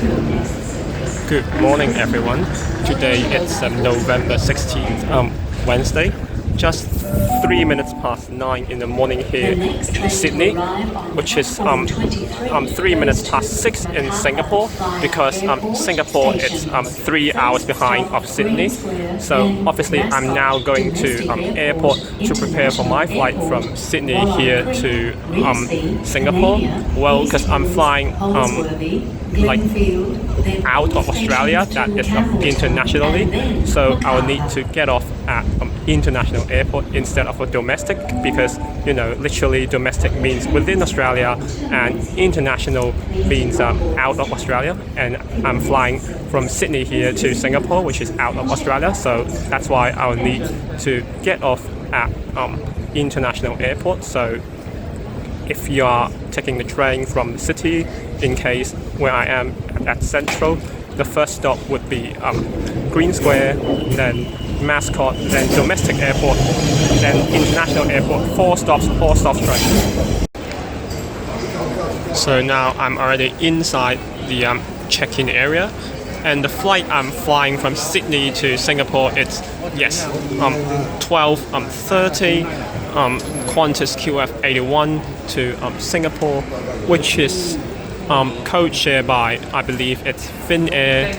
Good morning, everyone. Today it's November 16th, Wednesday. Just 3 minutes past 9 in the morning here in Sydney, which is 3 minutes past 6 in Singapore, because Singapore is 3 hours behind of Sydney. So obviously I'm now going to airport to prepare for my flight from Sydney here to Singapore. Well, because I'm flying like out of Australia, that is internationally, so I will need to get off at international airport instead of a domestic, because literally domestic means within Australia and international means out of Australia, and I'm flying from Sydney here to Singapore, which is out of Australia, so that's why I will need to get off at international airport. So if you are taking the train from the city, in case where I am at Central, the first stop would be Green Square, then Mascot, then domestic airport, then international airport. 4 stops train. So now I'm already inside the check-in area, and the flight I'm flying from Sydney to Singapore, it's 12:30 Qantas QF81 to Singapore, which is code share by, I believe it's Finnair.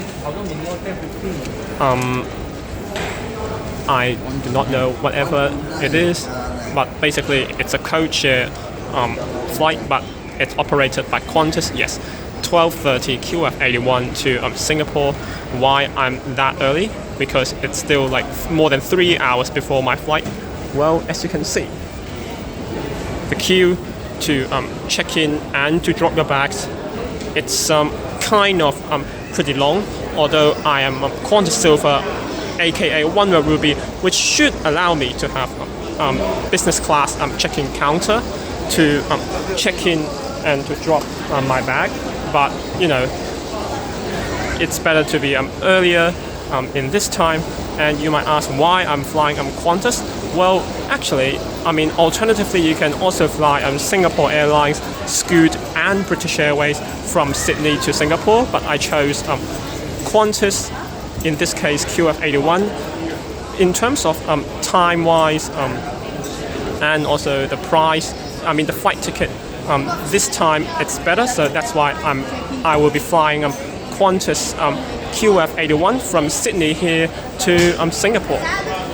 I do not know whatever it is, but basically it's a code share flight, but it's operated by Qantas. 12:30 QF81 to Singapore. Why I'm that early? Because it's still like more than 3 hours before my flight. Well, as you can see, the queue to check in and to drop your bags, it's kind of pretty long, although I am Qantas Silver, aka One World Ruby, which should allow me to have business class check-in counter to check in and to drop my bag. But it's better to be earlier in this time. And you might ask why I'm flying Qantas. Well, actually, alternatively, you can also fly Singapore Airlines, Scoot, and British Airways from Sydney to Singapore. But I chose Qantas, in this case QF81. In terms of time-wise and also the price, the flight ticket, this time it's better. So that's why I will be flying Qantas QF81 from Sydney here to Singapore.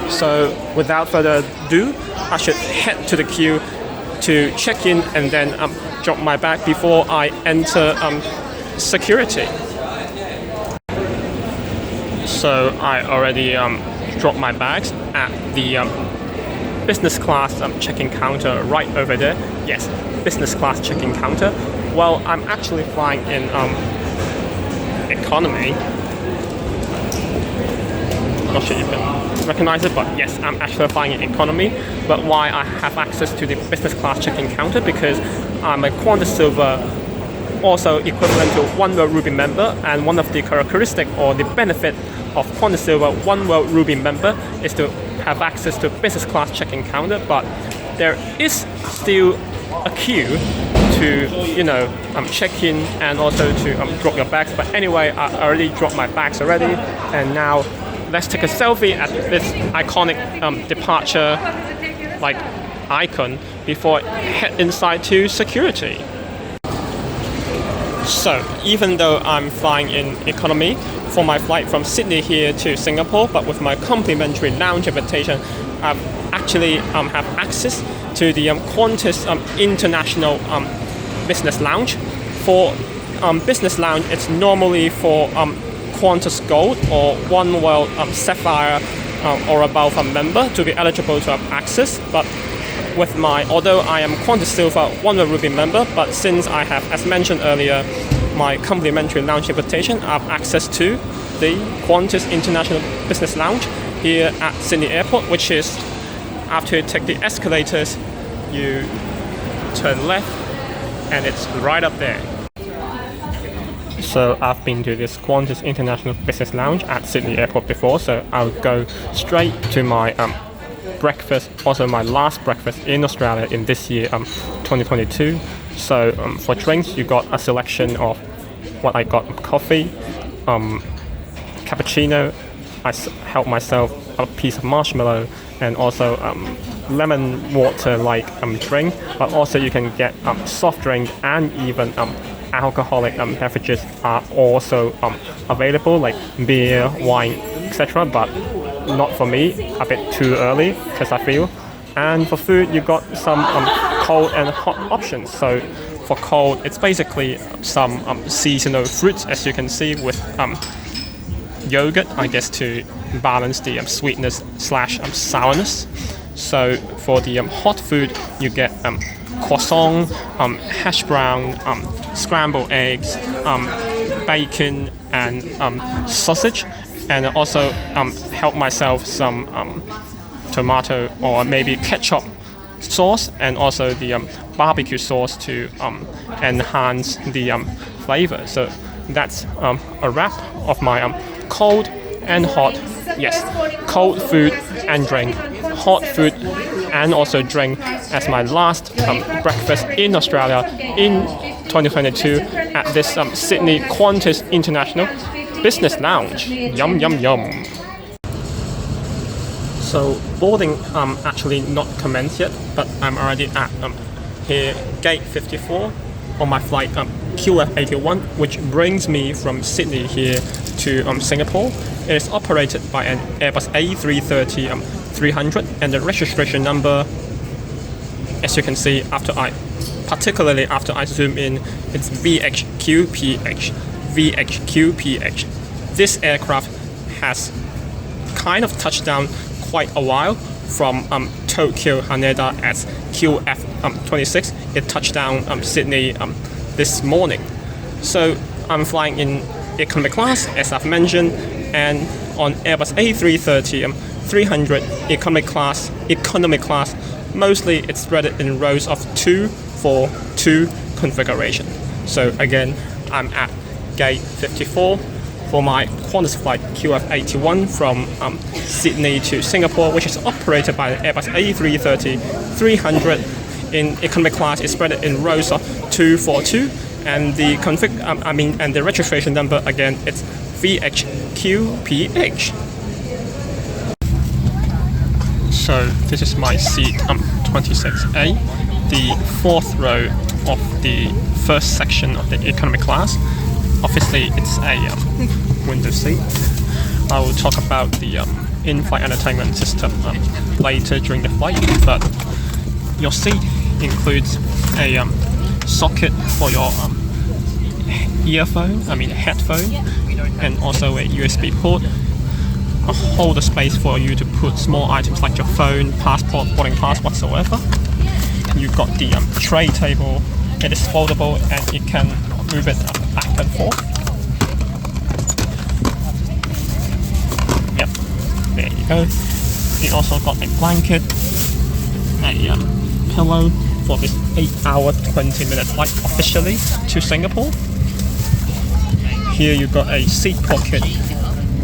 So without further ado, I should head to the queue to check in and then drop my bag before I enter security. So I already dropped my bags at the business class check-in counter right over there. Yes, business class check-in counter. Well, I'm actually flying in economy. Not sure you can recognize it, but yes, I'm actually flying in economy. But why I have access to the business class check-in counter? Because I'm a Qantas Silver, also equivalent to One World Ruby member, and one of the characteristics or the benefit of Qantas Silver One World Ruby member is to have access to business class check-in counter. But there is still a queue to check in and also to drop your bags. But anyway, I already dropped my bags already, and now let's take a selfie at this iconic departure icon before I head inside to security. So even though I'm flying in economy for my flight from Sydney here to Singapore, but with my complimentary lounge invitation, I've actually have access to the Qantas International Business Lounge. For Business Lounge, it's normally for Qantas Gold or One World Sapphire or above member to be eligible to have access. But with although I am Qantas Silver One World Ruby member, but since I have, as mentioned earlier, my complimentary lounge invitation, I have access to the Qantas International Business Lounge here at Sydney Airport, which is after you take the escalators, you turn left, and it's right up there. So I've been to this Qantas International Business Lounge at Sydney Airport before, so I'll go straight to my breakfast, also my last breakfast in Australia in this year, 2022. So for drinks, you got a selection of what I got: coffee, cappuccino. I helped myself a piece of marshmallow, and also lemon water like drink. But also you can get soft drink, and even alcoholic beverages are also available, like beer, wine, etc. But not for me, a bit too early, because I feel. And for food, you got some cold and hot options. So for cold, it's basically some seasonal fruits, as you can see, with yogurt, I guess, to balance the sweetness slash sourness. So for the hot food, you get croissant, hash brown, scrambled eggs, bacon, and sausage. And also help myself some tomato or maybe ketchup sauce, and also the barbecue sauce to enhance the flavor. So that's a wrap of my cold and hot, yes, cold food and drink, hot food and also drink as my last breakfast in Australia in 2022 at this Sydney Qantas International Business Lounge. Yum yum yum. So boarding actually not commenced yet, but I'm already at here gate 54 on my flight QF81, which brings me from Sydney here to Singapore. It is operated by an Airbus A330-300, and the registration number, as you can see, particularly after I zoom in, it's VH-QPH. VH-QPH. This aircraft has kind of touched down quite a while from Tokyo Haneda as QF26. It touched down Sydney this morning. So I'm flying in economy class, as I've mentioned, and on Airbus A330-300 economy class, mostly it's spread in rows of 2-4-2 configuration. So again, I'm at gate 54 for my Qantas flight QF81 from Sydney to Singapore, which is operated by the Airbus A330-300 in economy class. It's spread in rows of 2-4-2, and the and the registration number again, it's VH-QPH. So this is my seat 26A, the fourth row of the first section of the economy class. Obviously, it's a window seat. I will talk about the in-flight entertainment system later during the flight, but your seat includes a socket for your headphone, and also a USB port, a holder space for you to put small items like your phone, passport, boarding pass, whatsoever. You've got the tray table. It is foldable and it can move it back and forth. Yep, there you go. It also got a blanket, a pillow for this 8-hour 20-minute flight officially to Singapore. Here you've got a seat pocket.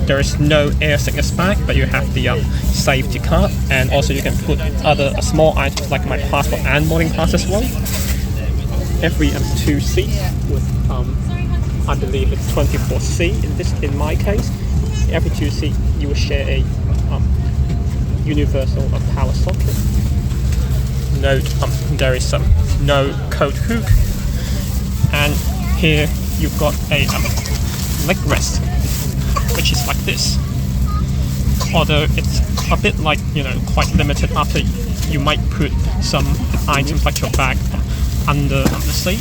There is no air sickness bag, but you have the safety card, and also you can put other small items like my passport and boarding pass as well. Every 2 seats with I believe it's 24C in my case. Every 2 seats you will share a universal power socket. Note there is no coat hook, and here you've got a leg rest, which is like this. Although it's a bit like, quite limited after you might put some items like your bag under the seat.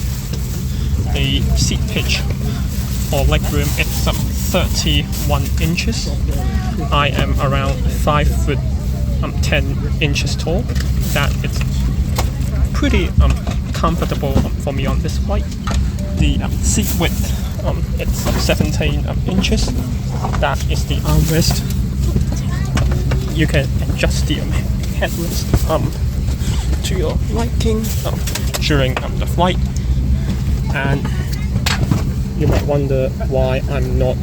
The seat pitch or leg room, it's 31 inches. I am around 5 foot 10 inches tall. That it's pretty comfortable for me on this flight. The seat width, it's 17 inches. That is the armrest. You can adjust the headrest to your liking during the flight. And you might wonder why I'm not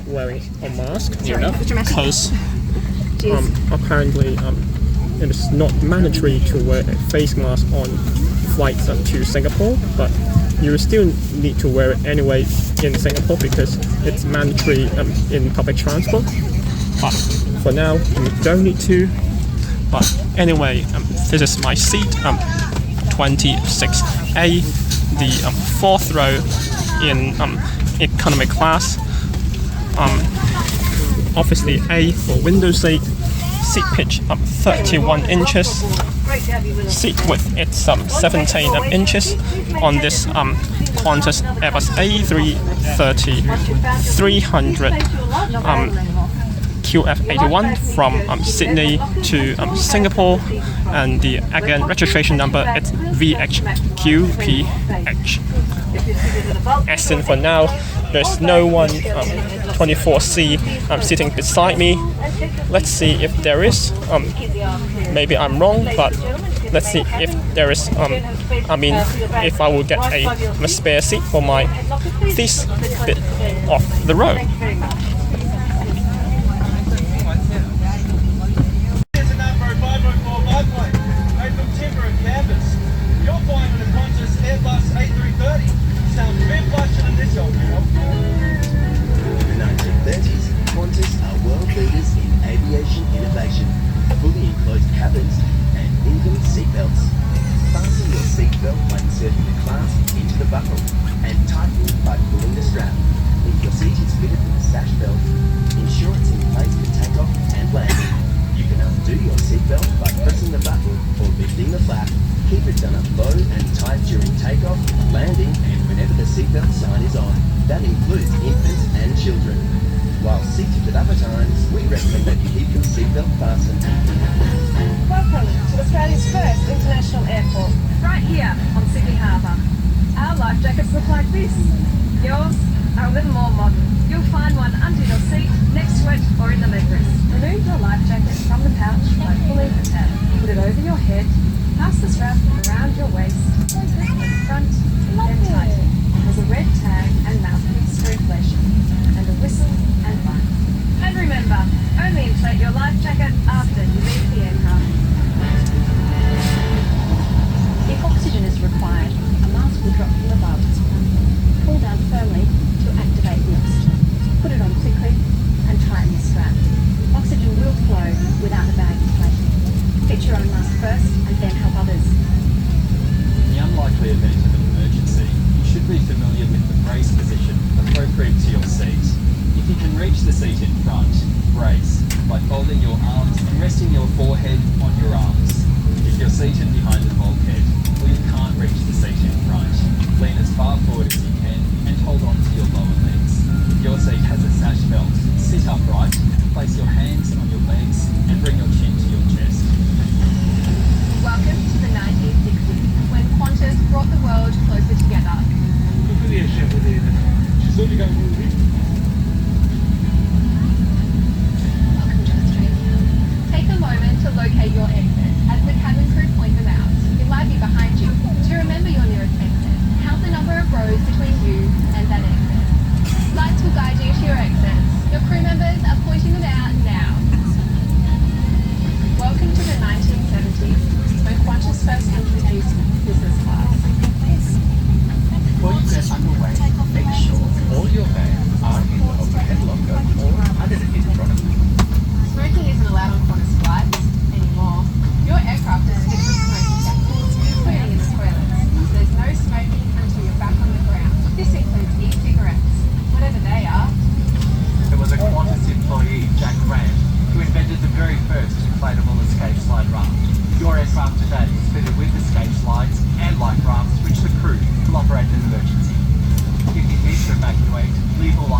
wearing a mask, because apparently it is not mandatory to wear a face mask on flights to Singapore, but you still need to wear it anyway in Singapore because it's mandatory in public transport. But for now, you don't need to. But anyway, this is my seat, 26A, the fourth row in economy class. Obviously A for window seat pitch 31 inches, seat width it's 17 inches on this Qantas Airbus A330-300 QF81 from Sydney to Singapore, and the again registration number it's VH-QPH. As in for now, there's no one 24C sitting beside me. Let's see if there is. Maybe I'm wrong, but let's see if there is. If I will get a spare seat for this bit of the road. Here's a number 504 biplane, made from timber and canvas. You'll find in a Qantas Airbus A330. Sounds a bit flasher than this old girl. In the 1930s, Qantas are world leaders in aviation innovation, fully enclosed cabins and infinite seatbelts. Fasten your seatbelt when inserting the clasp into the buckle and tighten by pulling the strap. If your seat is fitted with a sash belt, ensure it's in place for takeoff and landing. You can undo your seatbelt by pressing the button or lifting the flap. Keep it done up low and tight during takeoff, landing, and whenever the seatbelt sign is on. That includes infants and children. While seated at other times, we recommend that you keep your seatbelt fastened. Welcome to Australia's first international airport, right here on Sydney Harbour. Our life jackets look like this. Yours are a little more modern. You'll find one under your seat, next to it, or in the leg rest. Remove your life jacket from the pouch by pulling the tab. Put it over your head, pass the strap around your waist, front, then tighten. There's a red tag and mouthpiece for inflation, and a whistle and line. And remember, only inflate your life jacket after you leave the aircraft. If oxygen is required, a mask will drop from above. Pull down firmly to activate the oxygen. Put it on quickly and tighten the strap. Oxygen will flow without the bag inflating. Fit your own mask first and then help others. In the unlikely event of an emergency, you should be familiar with the brace position appropriate to your seat. If you can reach the seat in front, brace by folding your arms and resting your forehead on your arms. If you're seated behind the bulkhead or you can't reach the seat in front, lean as far forward as you can and hold on to your lower legs. If your seat has a sash belt, sit upright, place your hands on your legs and bring your chin to your chest. Welcome to the 1960s, when Qantas brought the world closer together. Welcome to Australia. Take a moment to locate your exit as the cabin crew point them out. It might be behind you. To remember your nearest exit, count the number of rows between you and that exit. Lights will guide you to your exits. Your crew members are pointing them out now. Welcome to the 1970s, when Qantas first introduced business class. Before you get underway, make sure all your bags are in the overhead locker or underneath in front of you. Smoking isn't allowed on Qantas flights anymore. Your aircraft is fit for smoking sectors, including in the toilets. There's no smoking until you're back on the ground. This includes e-cigarettes, whatever they are. There was a Qantas employee, Jack Grant, who invented the very first inflatable escape slide raft. Your aircraft today is fitted with escape slides and life rafts which the crew will operate in an emergency. If you need to evacuate, leave all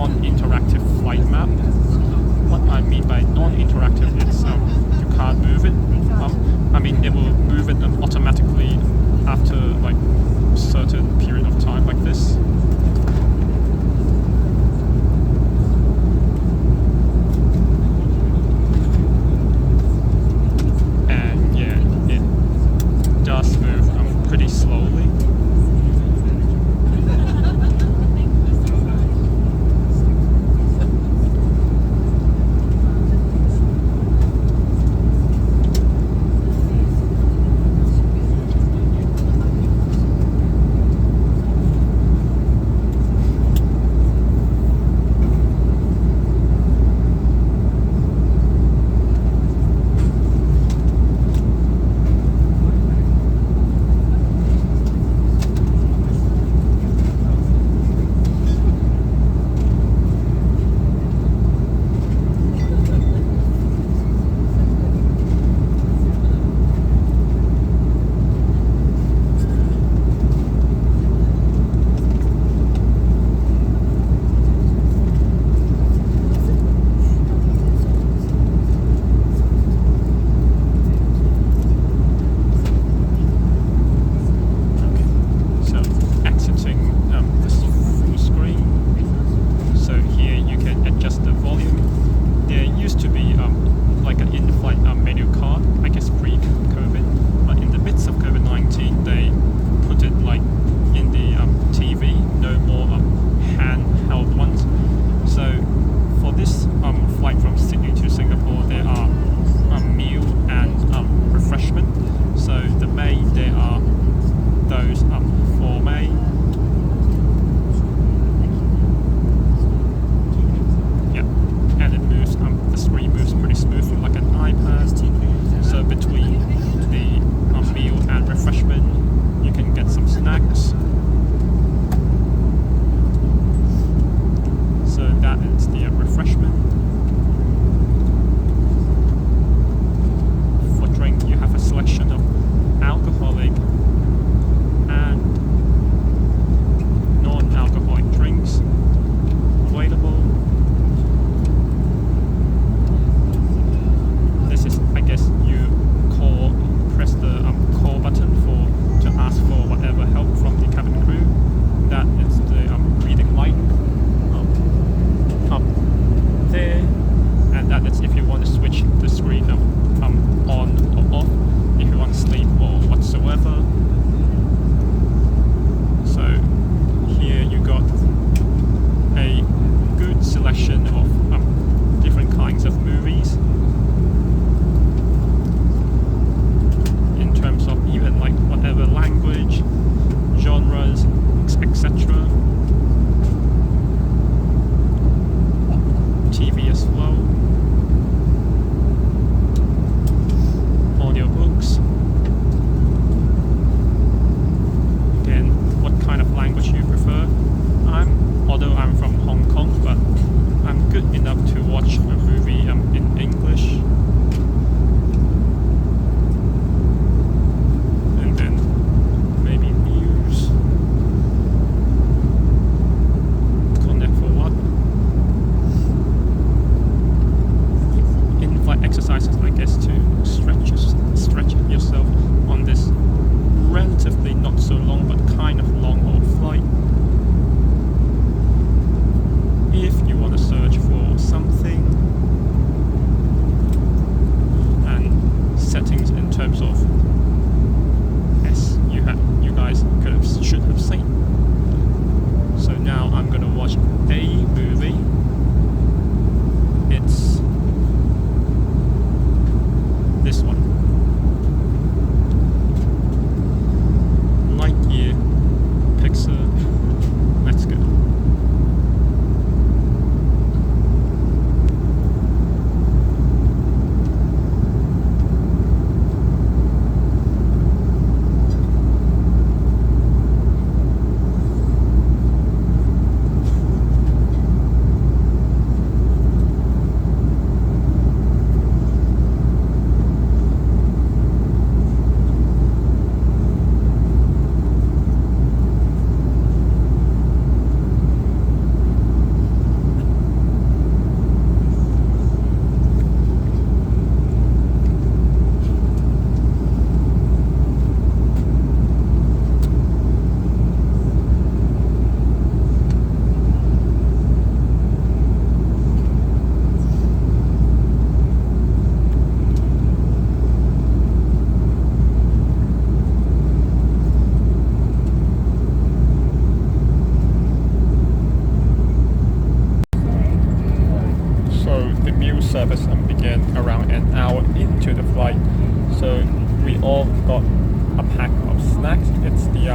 non-interactive flight map. What I mean by non-interactive is you can't move it. It will move it automatically after like a certain period of time like this. And yeah, it does move pretty slowly. again around an hour into the flight. So we all got a pack of snacks. It's the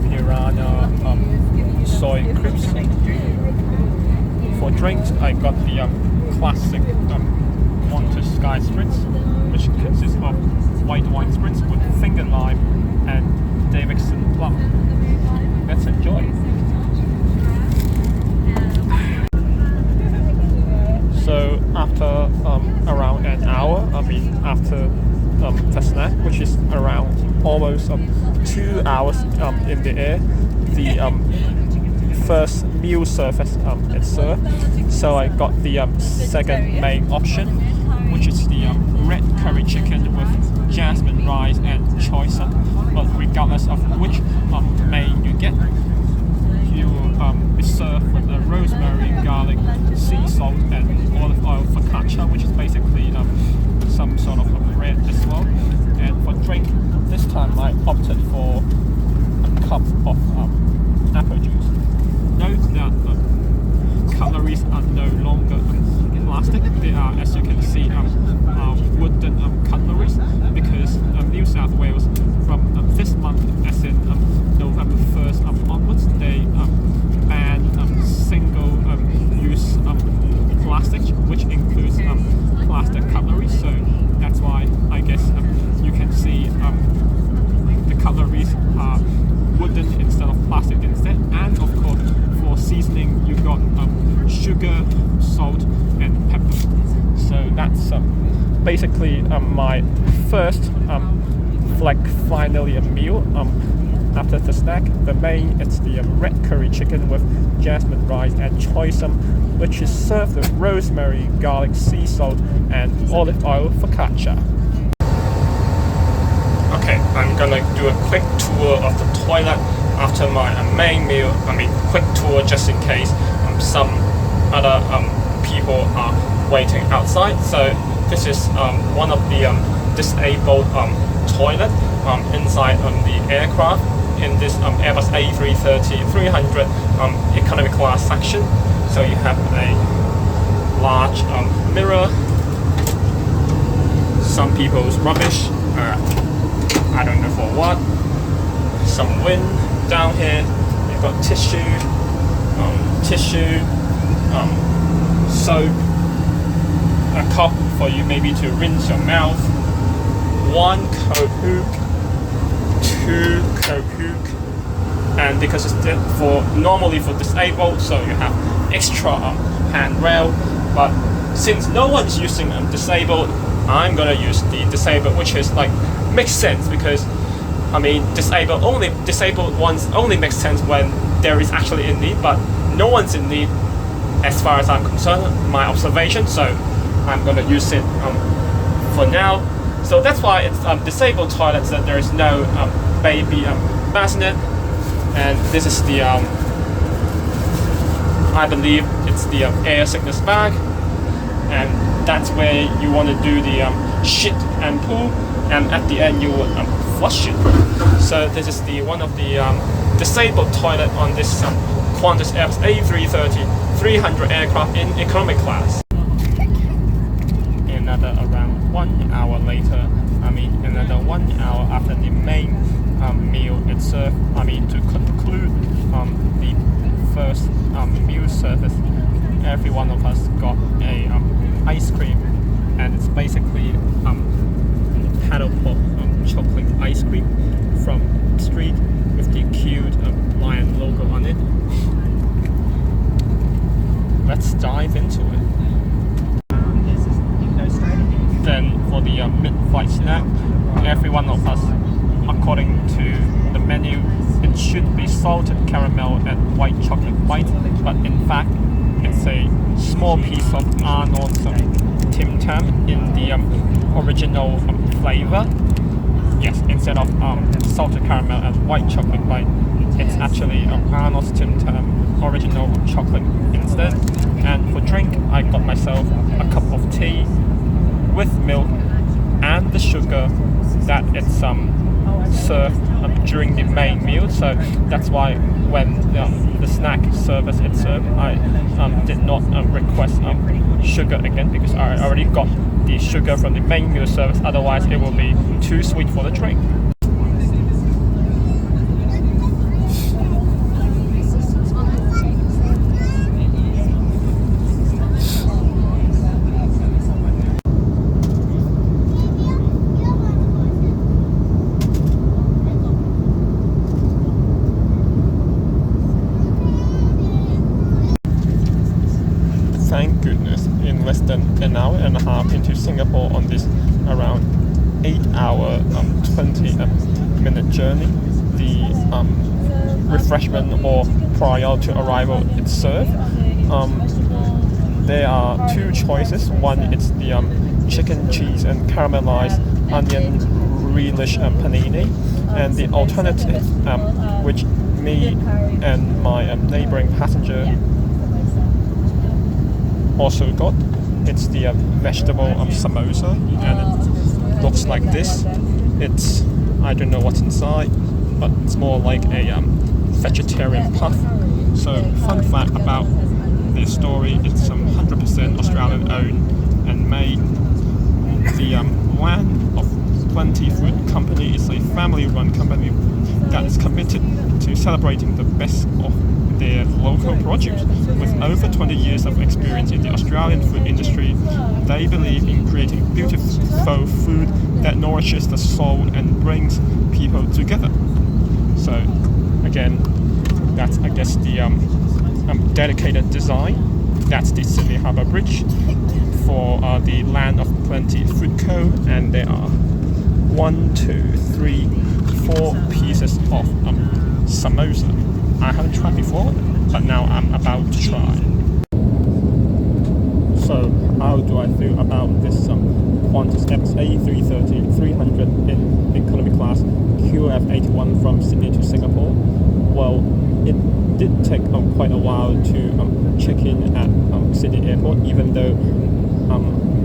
piranha soy crisps. For drinks, I got the classic Qantas Sky Spritz, which consists of white wine spritz with finger lime and Davidson plum. Let's enjoy. So after around an hour, after the snack, which is around almost 2 hours in the air, the first meal service is served. So I got the second main option, which is the red curry chicken with jasmine rice and choicer. But regardless of which main you get, you will be served with the rosemary, garlic, sea salt and olive oil focaccia, which is basically some sort of bread as well. And for drink, this time I opted for a cup of apple juice. Note that cutleries are no longer plastic. They are, as you can see, wooden cutleries, because New South Wales from this month, as in November 1st onwards, they ban single-use plastic, which includes plastic cutlery. So that's why I guess you can see the cutleries are wooden instead of plastic instead. And of course, for seasoning, you've got sugar, salt, and pepper. So that's basically my first finally a meal. After the snack, the main it's the red curry chicken with jasmine rice and choicer, which is served with rosemary, garlic, sea salt, and olive oil focaccia. Okay, I'm gonna do a quick tour of the toilet after my main meal. Quick tour just in case some other people are waiting outside. So this is one of the disabled toilet inside the aircraft in this Airbus A330-300 economy class section. So you have a large mirror, some people's rubbish, I don't know for what, some wind down here, you've got tissue, soap, a cup for you maybe to rinse your mouth, one coat hook, two coat hook, and because it's normally for disabled, so you have extra handrail. But since no one's using disabled, I'm gonna use the disabled, which is like makes sense, because disabled ones only makes sense when there is actually a need, but no one's in need as far as I'm concerned, my observation. So I'm gonna use it for now. So that's why it's disabled toilets, that there is no baby bassinet. And this is the I believe it's the air sickness bag, and that's where you want to do the shit and poo, and at the end you will flush it. So this is the one of the disabled toilet on this Qantas Airbus A330-300 aircraft in economic class. Another around 1 hour later, another 1 hour after the main meal is served, to conclude the first meal service, every one of us got a ice cream, and it's basically paddle pop chocolate ice cream from Street with the cute lion logo on it. Let's dive into it. Then for the mid-flight snack, every one of us, according to the menu, it should be salted caramel and white chocolate bite, but in fact it's a small piece of Arnold's Tim Tam in the original flavor. Yes, instead of salted caramel and white chocolate bite, it's actually Arnold's Tim Tam original chocolate instead. And for drink, I got myself a cup of tea with milk and the sugar that it's served during the main meal. So that's why when the snack service is served, I did not request sugar again, because I already got the sugar from the main meal service. Otherwise, it will be too sweet for the drink. Thank goodness, in less than an hour and a half into Singapore on this around 8-hour 20-minute journey, the refreshment or prior to arrival is served. There are two choices. One is the chicken, cheese and caramelized onion relish panini, and the alternative, which me and my neighboring passenger also got, it's the vegetable samosa, and it looks like this. It's, I don't know what's inside, but it's more like a vegetarian puff. So fun fact about this story, it's 100% Australian owned and made. The Land of Plenty Food Company is a family run company that is committed to celebrating the best of their local produce. With over 20 years of experience in the Australian food industry, they believe in creating beautiful food that nourishes the soul and brings people together. So again, that's, I guess, the dedicated design. That's the Sydney Harbour Bridge for the Land of Plenty Food Co. And there are 1, 2, 3, 4 pieces of samosa. I haven't tried before, but now I'm about to try. So how do I feel about this Qantas A330-300 in economy class QF81 from Sydney to Singapore? Well, it did take quite a while to check in at Sydney Airport, even though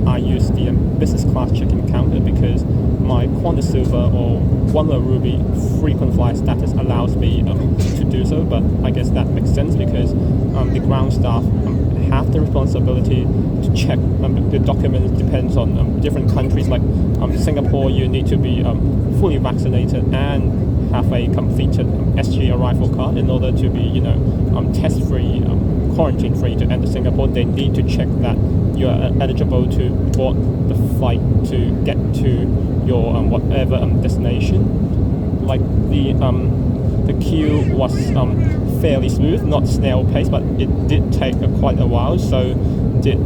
I used the business class check-in counter, because my Qantas Silver or Wonder Ruby frequent flyer status allows me to do so. But I guess that makes sense, because the ground staff have the responsibility to check the documents. Depends on different countries. Like Singapore, you need to be fully vaccinated and have a completed SG arrival card in order to be, test-free, quarantine-free to enter Singapore. They need to check that you are eligible to board the flight to get to your whatever destination. Like the queue was fairly smooth, not snail pace, but it did take quite a while. So did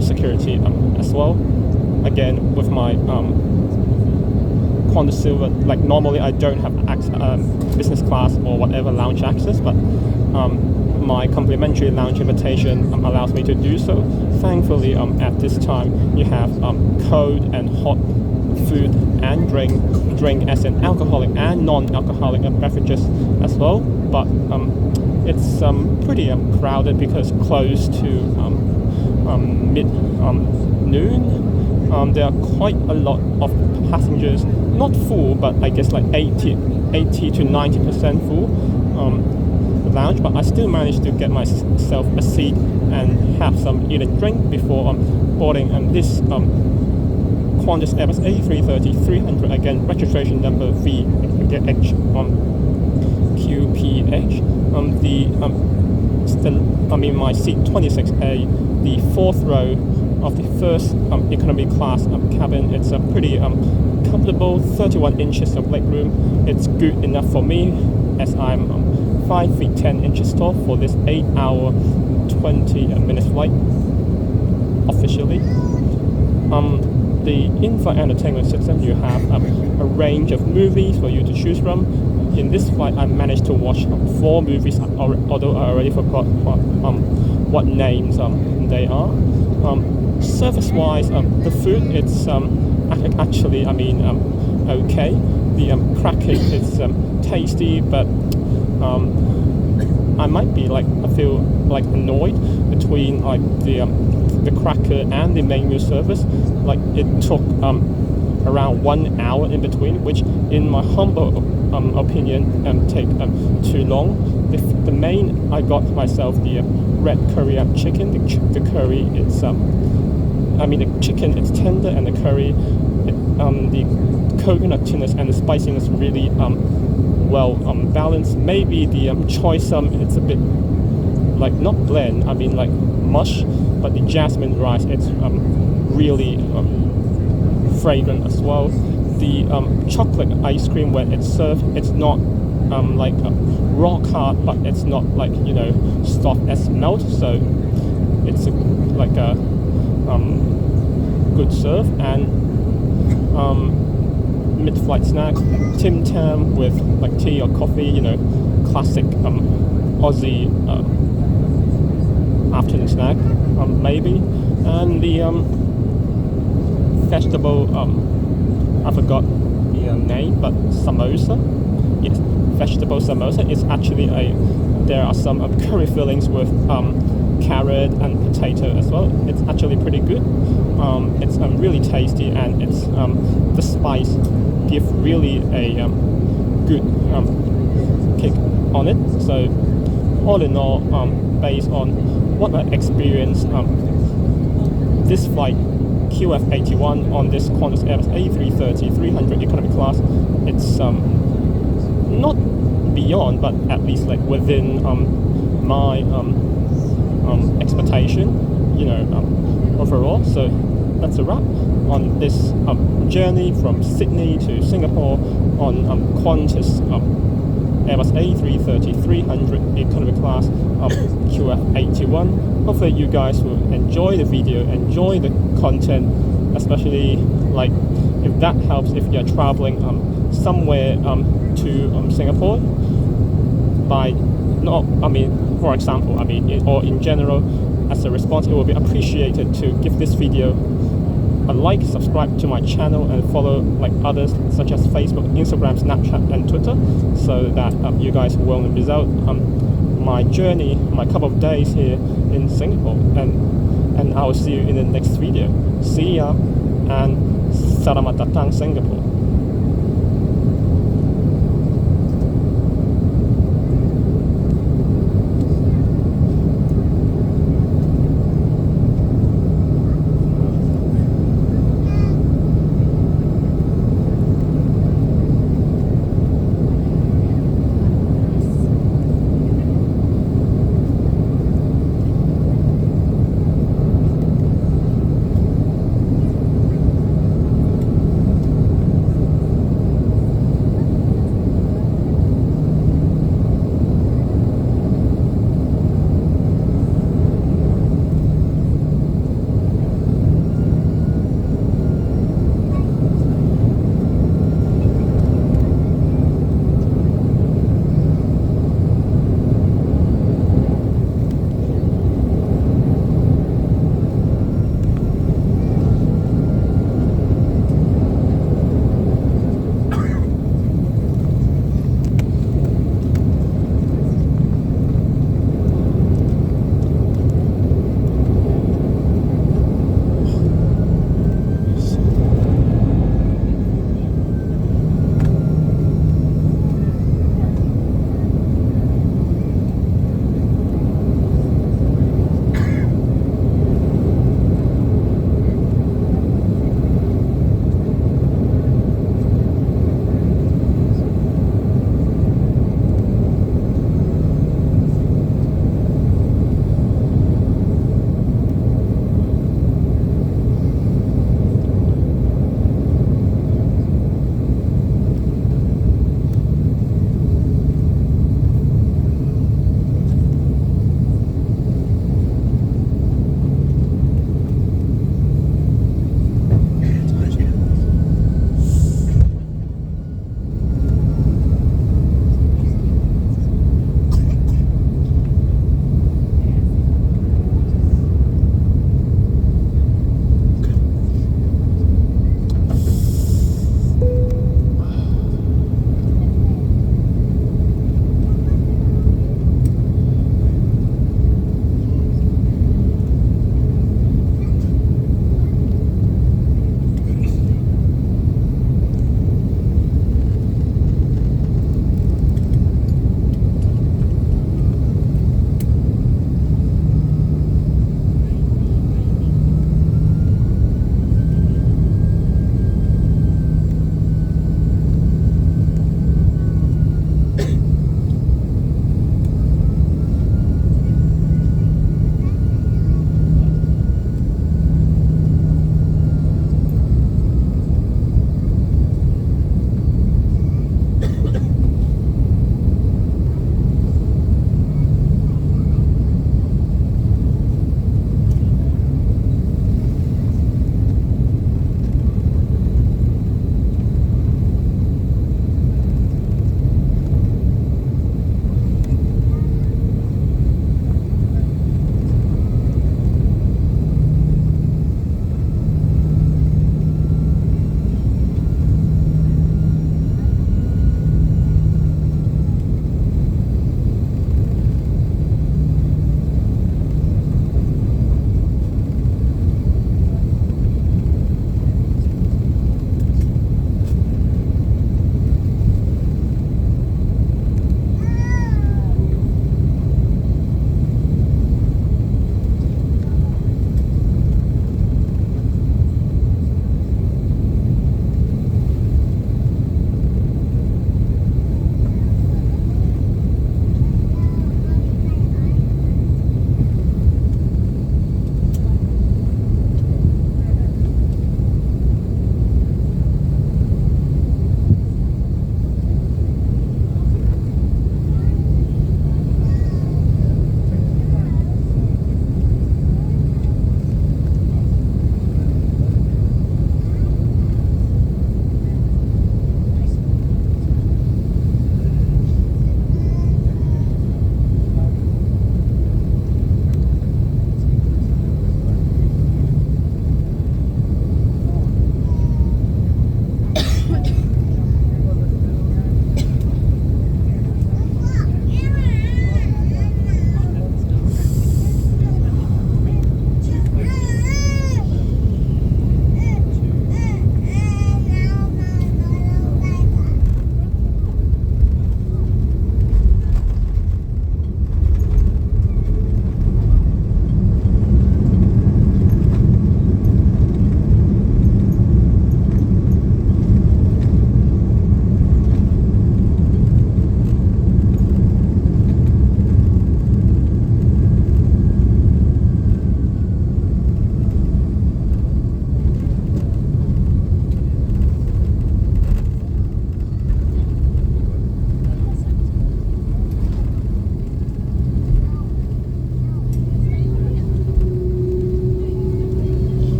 security as well. Again, with my Qantas Silver, like normally I don't have business class or whatever lounge access, but my complimentary lounge invitation allows me to do so. Thankfully, at this time you have cold and hot food and drink as in alcoholic and non-alcoholic beverages as well. But it's pretty crowded, because close to mid-noon. There are quite a lot of passengers, not full, but I guess like 80 to 90% full lounge, but I still managed to get myself a seat and have some eat and drink before boarding this Qantas Airbus A330-300, again registration number VH-QPH. My seat 26A, the 4th row of the first economy class cabin. It's a pretty comfortable, 31 inches of legroom. It's good enough for me, as I'm 5 feet 10 inches tall for this 8-hour 20-minute flight officially. The in-flight entertainment system, you have a range of movies for you to choose from. In this flight, I managed to watch 4 movies, although I already forgot what names they are. Service-wise, the food, it's actually, okay. The crackers is tasty, but I might be I feel annoyed between the cracker and the main meal service. It took around 1 hour in between, which in my humble opinion, take too long. The main, I got myself the red curry chicken. The curry, it's the chicken, it's tender, and the curry, the coconuttiness and the spiciness really well balanced. Maybe the choy sum, it's a bit like not bland, like mush, but the jasmine rice, it's really fragrant as well. The chocolate ice cream, when it's served, it's not like rock hard, but it's not like soft as melt, so it's like a good serve. And mid-flight snack, Tim Tam with like tea or coffee, classic Aussie afternoon snack, maybe. And the vegetable, I forgot the name, but samosa. Yes, vegetable samosa. It's actually there are some curry fillings with carrot and potato as well. It's actually pretty good. It's really tasty, and it's the spice give really a good kick on it. So all in all, based on what I experienced, this flight QF81 on this Qantas Airbus A330-300 economy class, it's not beyond, but at least like within my expectation, overall. So that's a wrap on this journey from Sydney to Singapore on Qantas Airbus A330-300 economy class QF81. Hopefully you guys will enjoy the video, enjoy the content, especially like if that helps if you're traveling somewhere to Singapore. For example, or in general, as a response, it will be appreciated to give this video a like, subscribe to my channel, and follow like others such as Facebook, Instagram, Snapchat, and Twitter, so that you guys won't miss out my journey, my couple of days here in Singapore. And I will see you in the next video. See ya, and selamat datang Singapore.